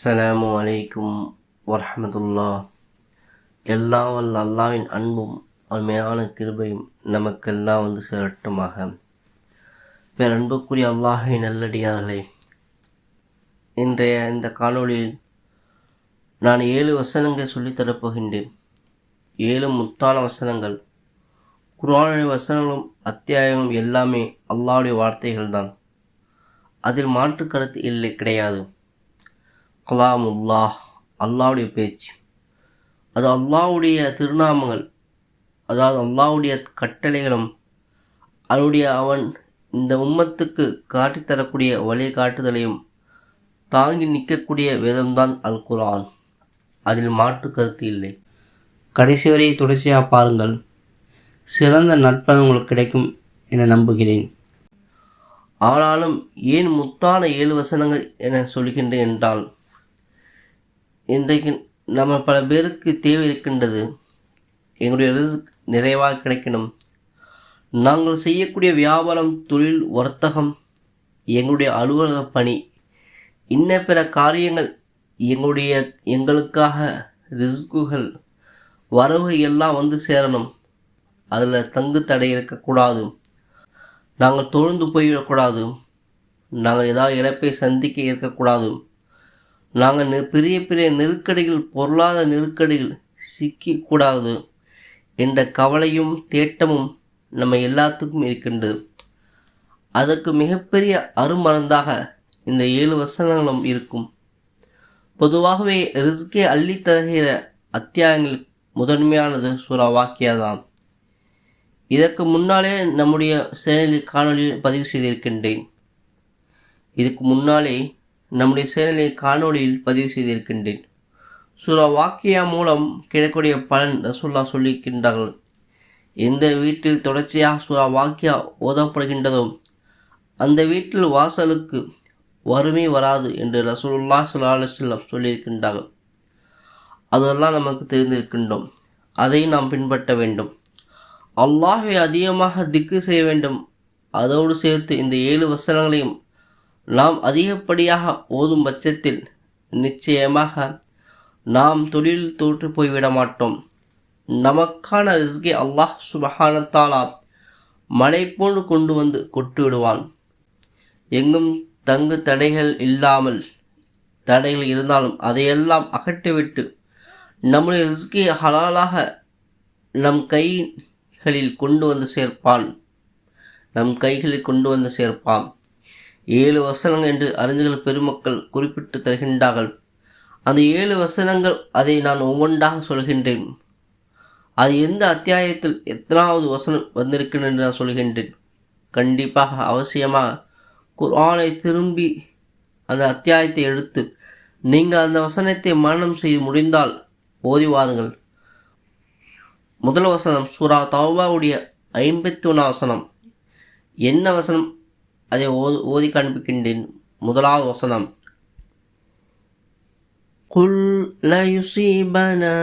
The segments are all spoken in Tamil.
அஸ்ஸலாமு அலைக்கும் வரஹ்மத்துல்லா. எல்லாம் வல்ல அல்லாவின் அன்பும் அவன் மேலான கிருபையும் நமக்கெல்லாம் சேரட்டுமாக. பேரன்புக்குரிய அல்லாஹின் நல்லடியார்களே, இன்றைய இந்த காணொளியில் நான் 7 வசனங்கள் சொல்லித்தரப்போகின்றேன். 7 முத்தான வசனங்கள். குர்ஆனுடைய வசனங்களும் அத்தியாயங்களும் எல்லாமே அல்லாஹ்வுடைய வார்த்தைகள் தான். அதில் மாற்று கருத்து இல்லை, கிடையாது. கலாமுல்லாஹ், அல்லாஹ்வுடைய பேச்சு. அது அல்லாஹ்வுடைய திருநாமங்கள், அதாவது அல்லாஹ்வுடைய கட்டளைகளும் அவன் இந்த உம்மத்துக்கு காட்டித்தரக்கூடிய வழிகாட்டுதலையும் தாங்கி நிற்கக்கூடிய வேதம்தான் அல் குர்ஆன். அதில் மாற்று கருத்து இல்லை. கடைசி வரை தொடர்ச்சியாக பாருங்கள். சிறந்த நட்பன் உங்களுக்கு கிடைக்கும் என நம்புகிறேன். ஆனாலும் ஏன் முத்தான 7 வசனங்கள் என சொல்கின்றேன் என்றால், இன்றைக்கு நம்ம பல பேருக்கு தேவை இருக்கின்றது. எங்களுடைய ரிஸ்க் நிறைவாக கிடைக்கணும். நாங்கள் செய்யக்கூடிய வியாபாரம், தொழில், வர்த்தகம், எங்களுடைய அலுவலக பணி, இன்ன பிற காரியங்கள், எங்களுக்காக ரிஸ்குகள், வரவு எல்லாம் சேரணும். அதில் தங்கு தடை இருக்கக்கூடாது. நாங்கள் தோழ்ந்து போய்விடக்கூடாது. நாங்கள் ஏதாவது இழப்பை சந்திக்க இருக்கக்கூடாது. நாங்கள் பெரிய பெரிய நெருக்கடிகள், பொருளாதார நெருக்கடிகள் சிக்கக்கூடாது என்ற கவலையும் தேட்டமும் நம்ம எல்லாத்துக்கும் இருக்கின்றது. அதற்கு மிகப்பெரிய அருமருந்தாக இந்த 7 வசனங்களும் இருக்கும். பொதுவாகவே ரிஸ்கை அள்ளித்தருகிற அத்தியாயங்கள் முதன்மையானது சூரா வாக்கியா தான். இதற்கு முன்னாலே நம்முடைய சேனலில் காணொலியில் பதிவு செய்திருக்கின்றேன். சூரா வாக்கியா மூலம் கிடைக்கக்கூடிய பலன் ரசூலுல்லாஹ் சொல்லியிருக்கின்றார்கள். எந்த வீட்டில் தொடர்ச்சியாக சூரா வாக்கியா ஓதப்படுகின்றதோ அந்த வீட்டில் வாசலுக்கு வறுமை வராது என்று ரசூலுல்லாஹ் ஸல்லல்லாஹு அலைஹி வஸல்லம் சொல்லியிருக்கின்றார்கள். அதெல்லாம் நமக்கு தெரிந்திருக்கின்றோம். அதை நாம் பின்பற்ற வேண்டும். அல்லாஹ்வை அதிகமாக திக்ர் செய்ய வேண்டும். அதோடு சேர்த்து இந்த 7 வசனங்களையும் நாம் அதிகப்படியாக ஓதும் பட்சத்தில் நிச்சயமாக நாம் தொழில் தோற்று போய்விட மாட்டோம். நமக்கான ரிஸ்கை அல்லாஹ் சுப்ஹானஹு வ தஆலா மழை போன்று கொண்டு கொட்டு விடுவான். எங்கும் தங்கு தடைகள் இல்லாமல், தடைகள் இருந்தாலும் அதையெல்லாம் அகற்றிவிட்டு நம்முடைய ரிஸ்கை ஹலாலாக நம் கைகளில் கொண்டு சேர்ப்பான். 7 வசனங்கள் என்று அறிஞர்கள் பெருமக்கள் குறிப்பிட்டு தருகின்றார்கள். அந்த 7 வசனங்கள், அதை நான் ஒவ்வொன்றாக சொல்கின்றேன். அது எந்த அத்தியாயத்தில் எத்தனாவது வசனம் வந்திருக்கிறது என்று நான் சொல்கின்றேன். கண்டிப்பாக அவசியமாக குர்ஆனை திரும்பி அந்த அத்தியாயத்தை எடுத்து நீங்கள் அந்த வசனத்தை மனனம் செய்ய முடிந்தால் ஓதி வாருங்கள். முதல் வசனம் சூரா தௌபாவுடைய 51 வசனம். என்ன வசனம்? அதை ஓதி காண்பிக்கின்றேன். முதலாவது வசனம், குல் லா யுஸீபனா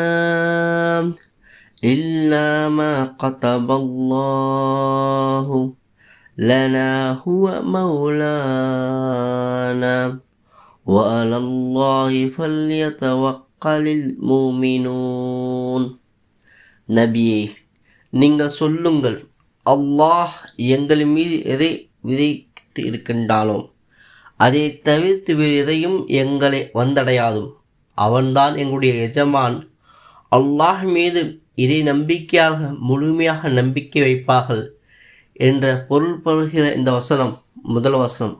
இல்லா மா கதபல்லாஹு லனா ஹுவ மௌலானா வ அலல்லாஹி ஃபல்யதவக்கலில் முஃமினூன். நபியே, நீங்கள் சொல்லுங்கள், அல்லாஹ் எங்கள் மீது எதை விதைத்து இருக்கின்றானோ அதை தவிர்த்து வேறு எதையும் எங்களை வந்தடையாது. அவன்தான் எங்களுடைய எஜமான். அல்லாஹ் மீது இறை நம்பிக்கையாக முழுமையாக நம்பிக்கை வைப்பார்கள் என்ற பொருள் பெறுகிற இந்த வசனம் முதல் வசனம்.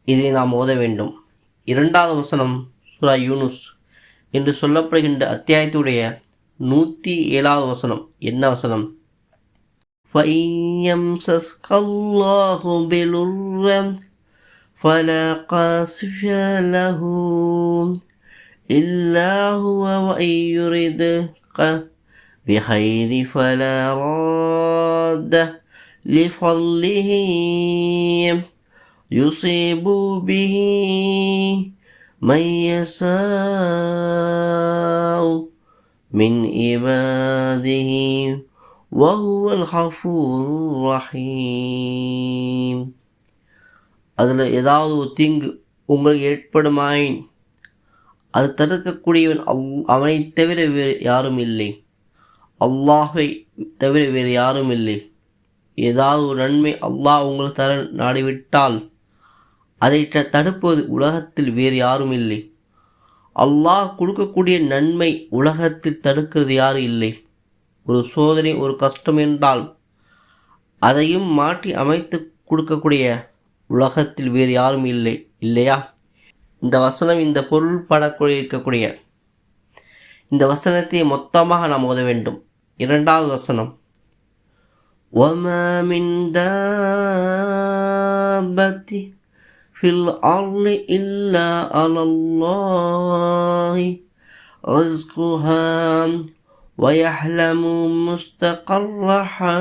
இதை நாம் ஓத வேண்டும். இரண்டாவது வசனம் சூரா யூனுஸ் என்று சொல்லப்படுகின்ற அத்தியாயத்துடைய 107வது வசனம். என்ன வசனம்? فَإِنْ يَمْسَسْكَ اللَّهُ بِضُرٍّ فَلَا كَاشِفَ لَهُ إِلَّا هُوَ وَإِنْ يُرِدْكَ بِخَيْرٍ فَلَا رَادَّ لِفَضْلِهِ يُصِيبُ بِهِ مَنْ يَشَاءُ مِنْ عِبَادِهِ வஹுவல் கஃபூர் ரஹீம். அதில் ஏதாவது ஒரு தீங்கு உங்களுக்கு ஏற்படுமாயின் அது தடுக்கக்கூடியவன் அவனை தவிர வேறு யாரும் இல்லை. அல்லாஹை தவிர வேறு யாரும் இல்லை. ஏதாவது ஒரு நன்மை அல்லாஹ் உங்களுக்கு தர நாடிவிட்டால் அதை தடுப்பது உலகத்தில் வேறு யாரும் இல்லை. அல்லாஹ் கொடுக்கக்கூடிய நன்மை உலகத்தில் தடுக்கிறது யாரும் இல்லை. ஒரு சோதனை, ஒரு கஷ்டம் என்றால் அதையும் மாற்றி அமைத்து கொடுக்கக்கூடிய உலகத்தில் வேறு யாரும் இல்லை, இல்லையா? இந்த வசனம், இந்த பொருள் படக்கூடிய இருக்கக்கூடிய இந்த வசனத்தை மொத்தமாக நாம் ஓத வேண்டும். இரண்டாவது வசனம், وَمَا مِن دَابَّةٍ فِي الْأَرْضِ إِلَّا عَلَى اللَّهِ رِزْقُهَا وَيَعْلَمُ مُسْتَقَرَّهَا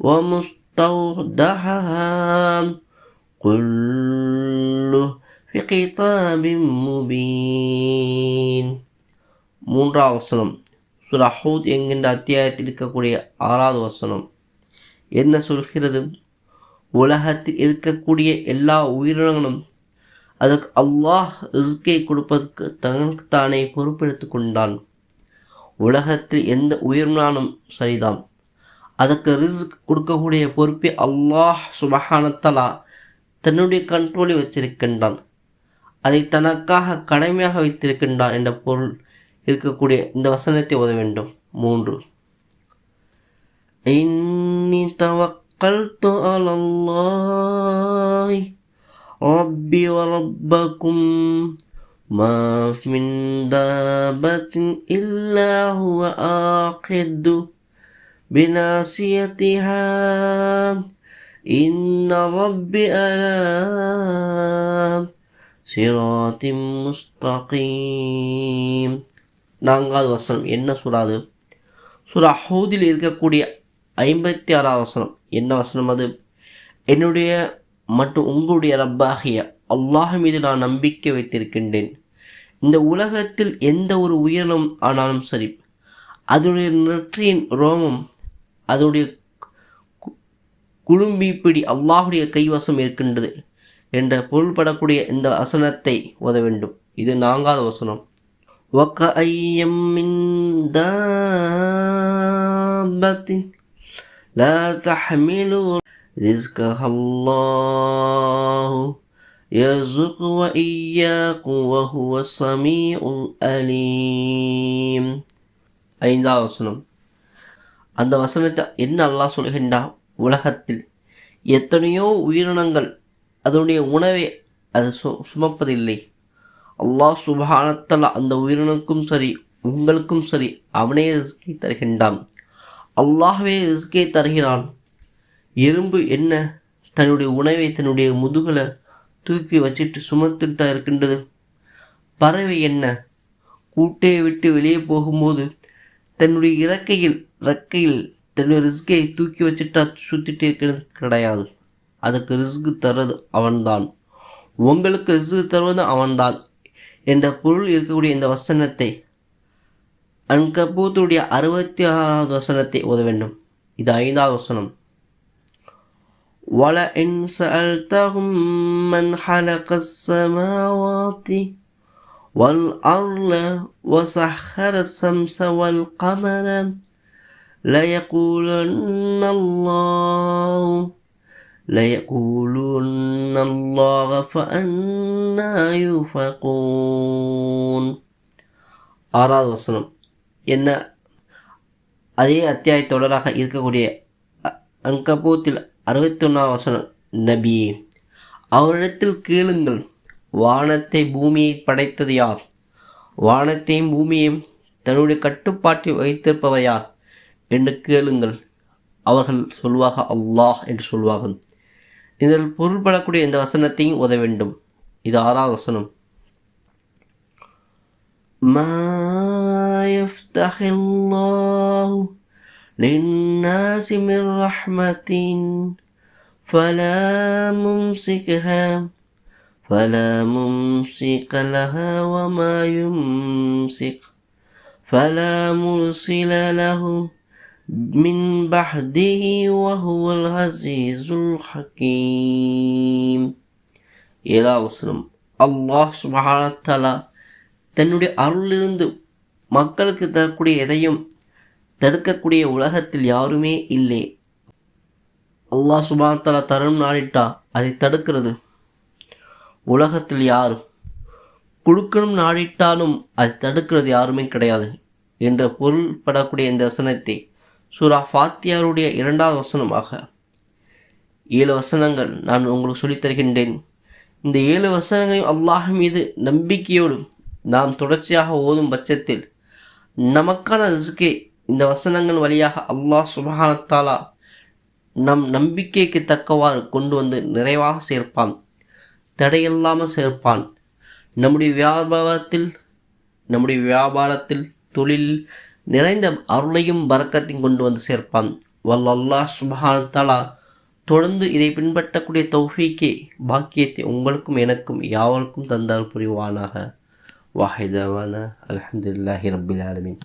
وَمُسْتَوْدَعَهَا كُلٌّ في كتاب مبين. மூன்றாவது வசனம், சூரா ஹூத் என்கின்ற அத்தியாயத்தில் இருக்கக்கூடிய 6வது வசனம் என்ன சொல்கிறது? உலகத்தில் இருக்கக்கூடிய எல்லா உயிரினங்களும் அதற்கு அல்லாஹ் ரிஸ்கை கொடுப்பதற்கு தனக்குத்தானே பொறுப்பெடுத்து கொண்டான். உலகத்தில் எந்த உயிரினாலும் சரிதான், அதற்கு ரிஸ்க் கொடுக்கக்கூடிய பொறுப்பை அல்லாஹ் சுப்ஹானஹு வ தஆலா தன்னுடைய கண்ட்ரோலில் வச்சிருக்கின்றான். அதை தனக்காக கடமையாக வைத்திருக்கின்றான் என்ற பொருள் இருக்கக்கூடிய இந்த வசனத்தை ஓத வேண்டும். 3, இன்னி தவக்கல்து அலல்லாஹி ரப்பி வ ரப்பக்கும் மா மின் தாபத்தின் இல்லா ஹுவ ஆகிது பினாசியத்திஹா இன்ன ரப்பி அலா சிராத்தின் முஸ்தகீம். 4வது வசனம் என்ன சூறாது? சூரா ஹூதில் இருக்கக்கூடிய 56வது வசனம் என்ன வசனம் அது? என்னுடைய மற்றும் உங்களுடைய ரப்பாகிய அல்லாஹ் மீது நான் நம்பிக்கை வைத்திருக்கின்றேன். இந்த உலகத்தில் எந்த ஒரு உயிரினம் ஆனாலும் சரி, அதனுடைய நெற்றியின் ரோமம், அதனுடைய குடும்பிப்பிடி அல்லாஹுடைய கைவசம் இருக்கின்றது என்ற பொருள்படக்கூடிய இந்த வசனத்தை ஓத வேண்டும். இது 4வது வசனம். وَكَأَيٍّ مِّن دَابَّةٍ لَا تَحْمِلُ رِزْقَهَا اللَّهُ يَرْزُقُ وَإِيَّاكُمْ وَهُوَ السَّمِيعُ الْعَلِيمُ. 5வது வசனம். அந்த வசனத்தை என்ன அல்லாஹ் சொல்கின்றான்? உலகத்தில் எத்தனையோ உயிரினங்கள் அதனுடைய உணவை அது சுமப்பதில்லை. அல்லாஹ் சுப்ஹானஹு வ தஆலா அந்த உயிரினுக்கும் சரி உங்களுக்கும் சரி அவனே ரிஸ்கை தருகின்றான். அல்லாஹ்வே ரிஸ்கை தருகிறான். எறும்பு என்ன தன்னுடைய உணவை தன்னுடைய முதுகில் தூக்கி வச்சுட்டு சுமத்துட்டா இருக்கின்றது? பறவை என்ன கூட்டை விட்டு வெளியே போகும்போது தன்னுடைய இறக்கையில் தன்னுடைய ரிஸ்கை தூக்கி வச்சுட்டா சுற்றிட்டு இருக்கிறது கிடையாது. அதுக்கு ரிஸ்க் தருவது அவன்தான், உங்களுக்கு ரிஸ்க் தருவது அவன்தான் என்ற பொருள் இருக்கக்கூடிய இந்த வசனத்தை அன்கபூத்துடைய 66வது வசனத்தை ஓத வேண்டும். இது 5வது வசனம். وَلَئِنْ سَأَلْتَهُمْ مَنْ خَلَقَ السَّمَاوَاتِ وَالْأَرْضَ وَسَخَّرَ الشَّمْسَ وَالْقَمَرَ لَيَقُولُنَّ اللَّهُ فَأَنَّى يُؤْفَكُونَ. 6வது வசனம் என்ன? அதே அத்தியாய தொடராக இருக்கக்கூடிய அன்கபூத்தில் 61வது வசனம். நபியே, அவரிடத்தில் கேளுங்கள், வானத்தை பூமியை படைத்தது யார்? வானத்தையும் பூமியையும் தன்னுடைய கட்டுப்பாட்டில் வைத்திருப்பவர் யார் என்று கேளுங்கள். அவர்கள் சொல்வாக அல்லாஹ் என்று சொல்வார்கள். இதில் பொருள்படக்கூடிய இந்த வசனத்தையும் ஓத வேண்டும். இது 6வது வசனம். மா யஃப்தஹில்லாஹு லின்னாஸி மிர் ரஹ்மத்தின் ஃபலா மும்சிக லஹா வமா யும்சிக் ஃபலா முர்சில லஹு மின் பஹ்திஹி வஹுவல் அஸீஸுல் ஹகீம். 7வது வசனம். அல்லாஹ் சுப்ஹானஹு வ தஆலா தன்னுடைய அருளிலிருந்து மக்களுக்கு தரக்கூடிய எதையும் தடுக்கக்கூடிய உலகத்தில் யாருமே இல்லை. அல்லாஹ் சுப்ஹானஹு வ தஆலா தரும் நாடிட்டா அதை தடுக்கிறது உலகத்தில் யாரும், கொடுக்கணும் நாடிட்டாலும் அதை தடுக்கிறது யாருமே கிடையாது என்ற பொருள்படக்கூடிய இந்த வசனத்தை சூரா ஃபாத்தியாருடைய 2வது வசனமாக 7 வசனங்கள் நான் உங்களுக்கு சொல்லித் தருகின்றேன். இந்த 7 வசனங்களையும் அல்லாஹ் மீது நம்பிக்கையோடு நாம் தொடர்ச்சியாக ஓதும் பட்சத்தில் நமக்கான ரிஸ்கை இந்த வசனங்கள் வழியாக அல்லாஹ் சுப்ஹானஹு வ தஆலா நம் நம்பிக்கைக்கு தக்கவாறு கொண்டு வந்து நிறைவாக சேர்ப்பான், தடையில்லாமல் சேர்ப்பான். நம்முடைய வியாபாரத்தில் தொழிலில் நிறைந்த அருளையும் பரக்கத்தையும் கொண்டு வந்து சேர்ப்பான். அல்லாஹ் சுப்ஹானஹு வ தஆலா தொடர்ந்து இதை பின்பற்றக்கூடிய தௌஃபீக்கை பாக்கியத்தை உங்களுக்கும் எனக்கும் யாவருக்கும் தந்தால் புரிவானாக. வாஹிதவான அல்ஹம்துலில்லாஹி ரப்பில் ஆலமீன்.